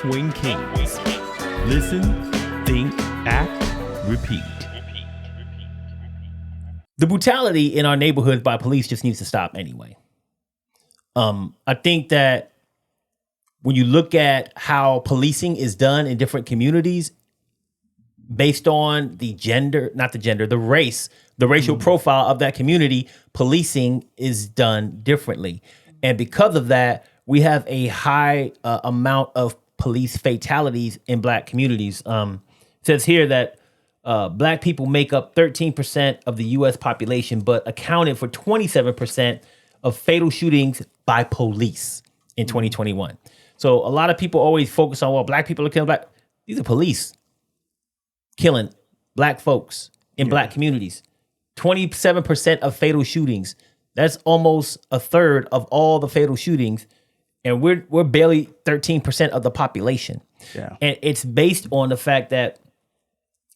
Left-Wing Kingz. Listen, think, act, repeat. The brutality in our neighborhoods by police just needs to stop anyway. I think that when you look at how policing is done in different communities based on the racial profile of that community, policing is done differently. And because of that, we have a high amount of police fatalities in Black communities. It says here that Black people make up 13% of the U.S. population, but accounted for 27% of fatal shootings by police in 2021. So a lot of people always focus on, well, Black people are killing Black. These are police killing Black folks in Black communities. 27% of fatal shootings. That's almost a third of all the fatal shootings. And we're barely 13% of the population. Yeah. And it's based on the fact that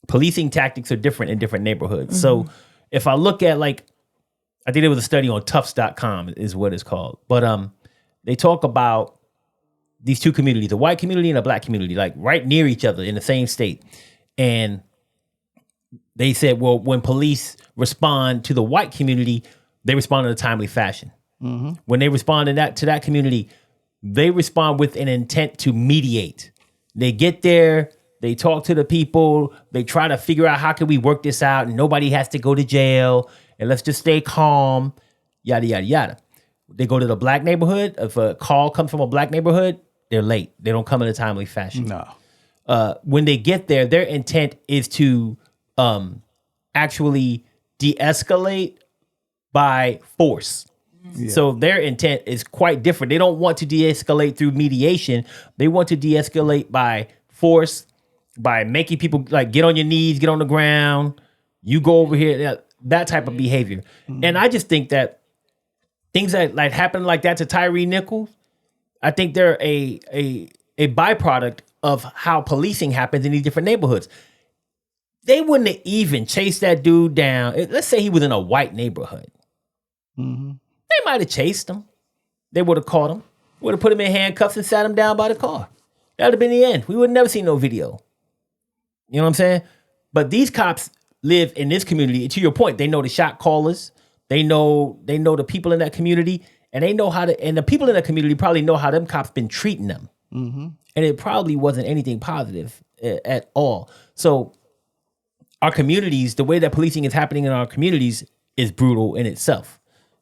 policing tactics are different in different neighborhoods. Mm-hmm. So if I look at, like, I think there was a study on toughs.com is what it's called. But they talk about these two communities, a white community and a Black community, like right near each other in the same state. And they said, well, when police respond to the white community, they respond in a timely fashion. Mm-hmm. When they respond to that community, they respond with an intent to mediate. They get there, they talk to the people, they try to figure out how can we work this out and nobody has to go to jail and let's just stay calm, yada, yada, yada. They go to the Black neighborhood. If a call comes from a Black neighborhood, they're late. They don't come in a timely fashion. No. When they get there, their intent is to actually de-escalate by force. Yeah. So their intent is quite different. They don't want to de-escalate through mediation. They want to de-escalate by force, by making people like get on your knees, get on the ground. You go over here, that type of behavior. Mm-hmm. And I just think that things that like happen like that to Tyre Nichols, I think they're a byproduct of how policing happens in these different neighborhoods. They wouldn't have even chased that dude down. Let's say he was in a white neighborhood. Mm-hmm. They might have chased him. They would have caught him, would have put him in handcuffs and sat him down by the car. That would have been the end. We would have never seen no video. You know what I'm saying? But these cops live in this community. To your point, they know the shot callers. They know the people in that community, and they know and the people in that community probably know how them cops been treating them. Mm-hmm. And it probably wasn't anything positive at all. So our communities, the way that policing is happening in our communities is brutal in itself.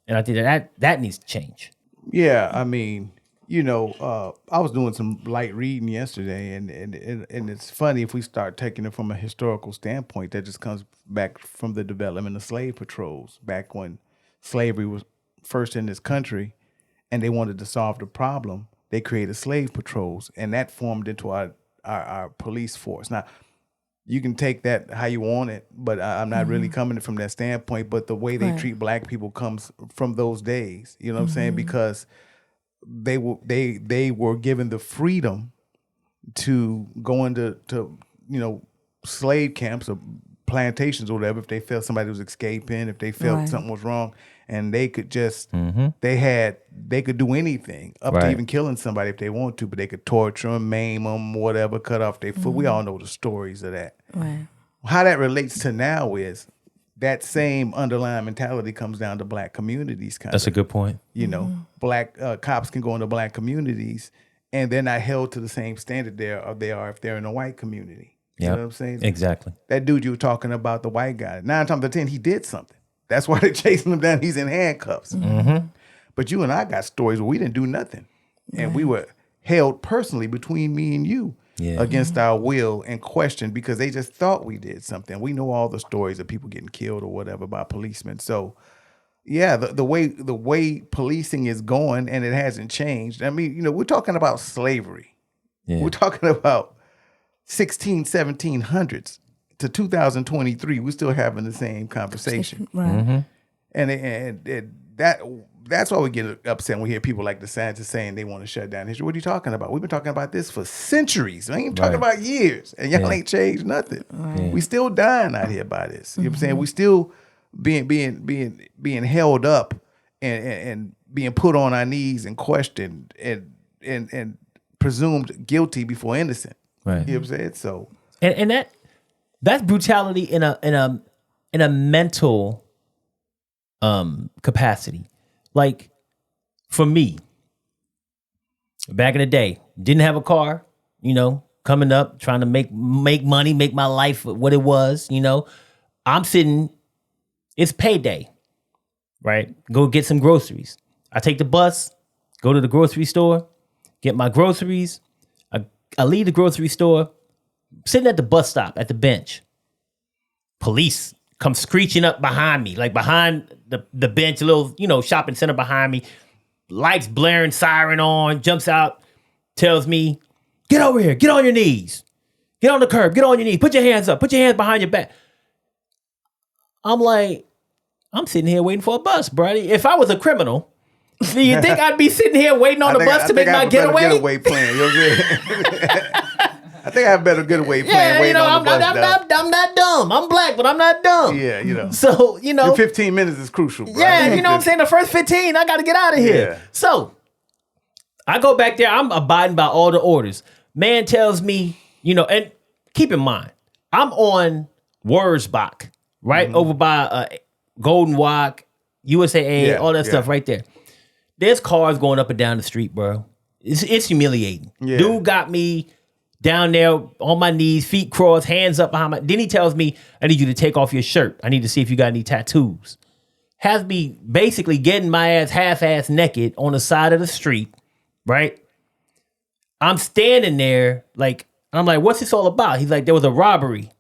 And I think that needs to change. Yeah, I mean, I was doing some light reading yesterday, and it's funny if we start taking it from a historical standpoint. That just comes back from the development of slave patrols back when slavery was first in this country, and they wanted to solve the problem. They created slave patrols, and that formed into our police force. Now, you can take that how you want it, but I'm not really coming from that standpoint. But the way they treat Black people comes from those days. You know what I'm saying? Because they were given the freedom to go into slave camps or plantations or whatever if they felt somebody was escaping, if they felt something was wrong, and they could just they could do anything up to even killing somebody if they want to, but they could torture them, maim them, whatever, cut off their foot. We all know the stories of that. Right. How that relates to now is that same underlying mentality comes down to Black communities. That's a good point. Black cops can go into Black communities and they're not held to the same standard they are if they're in a white community. You know what I'm saying? Exactly. That dude you were talking about, the white guy, 9 times out of 10, he did something. That's why they're chasing him down. He's in handcuffs. Mm-hmm. But you and I got stories where we didn't do nothing. And we were held personally between me and you against our will and questioned because they just thought we did something. We know all the stories of people getting killed or whatever by policemen. So, yeah, the way policing is going, and it hasn't changed. I mean, we're talking about slavery. Yeah. We're talking about 1700s to 2023. We're still having the same conversation. Right. Mm-hmm. And that's why we get upset when we hear people like DeSantis saying they want to shut down history. What are you talking about? We've been talking about this for centuries. We ain't even talking about years, and y'all ain't changed nothing. Right. We still dying out here by this. You know what I'm saying? We still being held up and being put on our knees and questioned and presumed guilty before innocent. Right. You know what I'm saying? So And that's brutality in a mental capacity. Like for me, back in the day, didn't have a car, coming up, trying to make money, make my life what it was, I'm sitting, it's payday, right? Go get some groceries. I take the bus, go to the grocery store, get my groceries. I leave the grocery store, sitting at the bus stop at the bench. Police come screeching up behind me, like behind the bench, a little, shopping center behind me. Lights blaring, siren on, jumps out, tells me, get over here, get on your knees. Get on the curb, get on your knees, put your hands up, put your hands behind your back. I'm like, I'm sitting here waiting for a bus, buddy. If I was a criminal, do you think I'd be sitting here waiting on the bus to make my getaway? Getaway plan. You know what I'm saying? I think I have a better getaway plan waiting on the bus. I'm not dumb. I'm black, but I'm not dumb. Yeah, So, your 15 minutes is crucial, bro. Yeah, you know what I'm saying? The first 15, I got to get out of here. Yeah. So, I go back there. I'm abiding by all the orders. Man tells me, and keep in mind, I'm on Wurzbach, right? Over by Golden Walk, USAA, all that stuff right there. There's cars going up and down the street, bro. It's humiliating. Yeah. Dude got me down there on my knees, feet crossed, hands up behind my. Then he tells me, I need you to take off your shirt. I need to see if you got any tattoos. Has me basically getting my ass half-ass naked on the side of the street, right? I'm standing there, I'm like, what's this all about? He's like, there was a robbery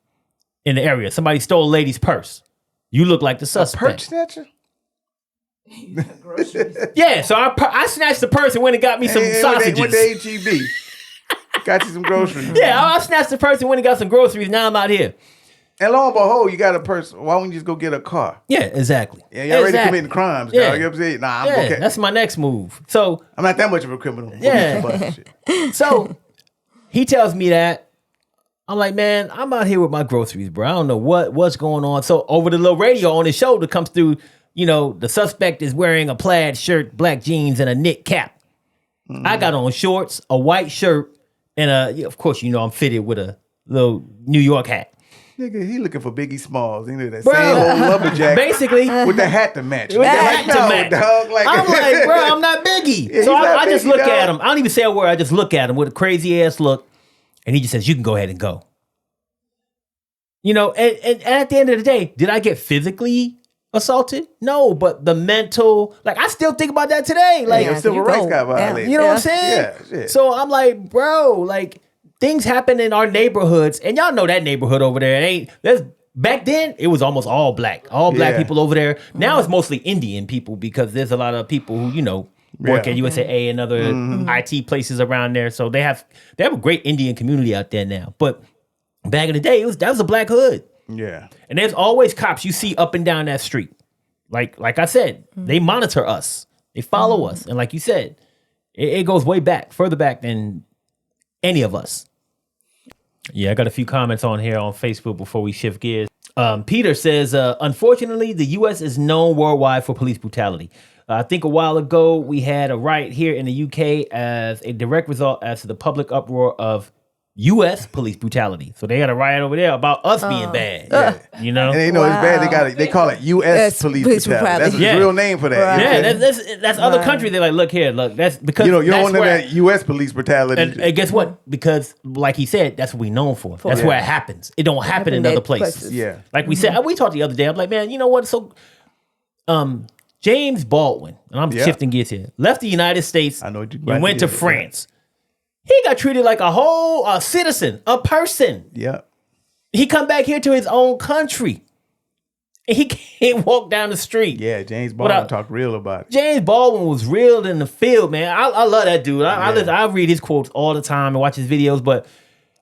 in the area. Somebody stole a lady's purse. You look like the suspect. A purse snatcher? Yeah, so I snatched the purse and went and got me some sausages. Went to HEB. Got you some groceries. Yeah, I snatched the purse and went and got some groceries. Now I'm out here. And lo and behold, you got a purse. Why wouldn't you just go get a car? Yeah, exactly. Yeah, you're already committing crimes, dog. You know what I'm saying? Nah, I'm okay. That's my next move. So I'm not that much of a criminal. Yeah. So he tells me that. I'm like, man, I'm out here with my groceries, bro. I don't know what's going on. So over the little radio on his shoulder comes through, the suspect is wearing a plaid shirt, black jeans, and a knit cap. I got on shorts, a white shirt, and of course, I'm fitted with a little New York hat. Nigga, he looking for Biggie Smalls. That same old lumberjack. Basically. With the hat to match. With the hat to match. Dog, I'm like, bro, I'm not Biggie. Yeah, so I just Biggie, look dog. at him. I don't even say a word. I just look at him with a crazy ass look. And he just says, you can go ahead and go. And at the end of the day, did I get physically assaulted? No, but the mental, I still think about that today. Your civil rights got violated. You know what I'm saying? Yeah, shit. So I'm like, bro, things happen in our neighborhoods, and y'all know that neighborhood over there. Back then, it was almost all black people over there. Now it's mostly Indian people because there's a lot of people who, work at USAA and other IT places around there. So they have a great Indian community out there now. But back in the day, that was a black hood. Yeah. And there's always cops you see up and down that street. Like I said, they monitor us. They follow us. And like you said, it goes way back, further back than any of us. Yeah, I got a few comments on here on Facebook before we shift gears. Peter says, unfortunately, the U.S. is known worldwide for police brutality. I think a while ago, we had a riot here in the UK as a direct result as to the public uproar of U.S. police brutality. So they had a riot over there about us being bad. And they know it's bad. They call it U.S. police brutality. That's the real name for that. Right. Yeah, that's other countries. They're like, look here, that's because you don't want that U.S. police brutality. And guess what? Because like he said, that's what we known for. That's where it happens. It don't happen in other places. Yeah. Like we said, we talked the other day. I'm like, man, you know what? So, James Baldwin, and I'm shifting gears here, left the United States and went to France. He got treated like a whole citizen, a person. Yeah. He come back here to his own country. And he can't walk down the street. Yeah, James Baldwin talked real about it. James Baldwin was real in the field, man. I love that dude. I read his quotes all the time and watch his videos, but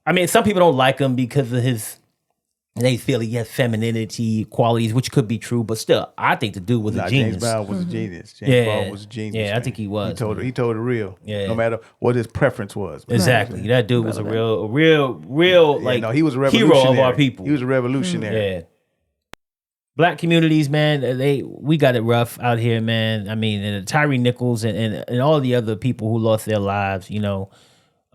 I mean, some people don't like him because of they feel he has femininity qualities, which could be true, but still, I think the dude was a genius. James Baldwin was a genius. James Baldwin was a genius. Yeah, man. I think he was. He told it real. Yeah. No matter what his preference was. Exactly. Right. That dude was a real he was a revolutionary. hero of our people. He was a revolutionary. Yeah. Black communities, man, we got it rough out here, man. I mean, and Tyre Nichols and all the other people who lost their lives,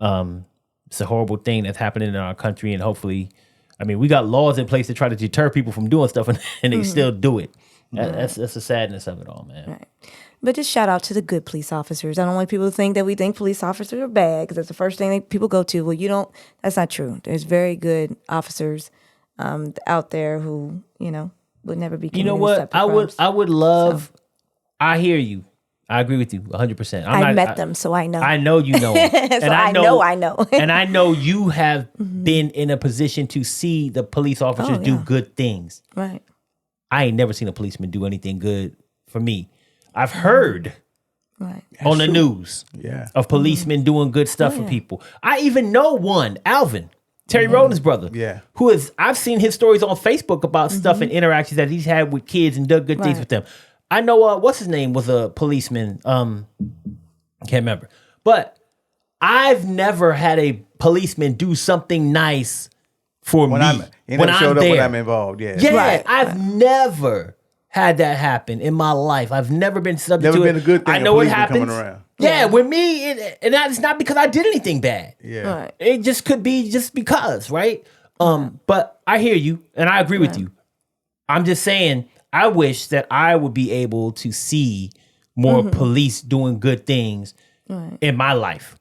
It's a horrible thing that's happening in our country, and hopefully, I mean, we got laws in place to try to deter people from doing stuff, and they still do it. That's the sadness of it all, man. Right. But just shout out to the good police officers. I don't want people to think that we think police officers are bad, because that's the first thing people go to. Well, you don't. That's not true. There's very good officers out there who, would never be. You know what? I would love. So. I hear you. I agree with you 100%. I met them, so I know. I know you know them. So and I know. And I know you have been in a position to see the police officers do good things. Right. I ain't never seen a policeman do anything good for me. I've heard on the news of policemen doing good stuff for people. I even know one, Alvin, Terry Rhoden's brother, who is, I've seen his stories on Facebook about stuff and interactions that he's had with kids and done good things with them. I know, what's his name was a policeman. Can't remember. But I've never had a policeman do something nice for me. When I'm there. When I'm involved, I've never had that happen in my life. I've never been subject to it. Never been a good thing. I know it happens. Coming around. Yeah, with me, and it's not because I did anything bad. Yeah, it just could be just because, right? But I hear you, and I agree with you. I'm just saying, I wish that I would be able to see more police doing good things in my life.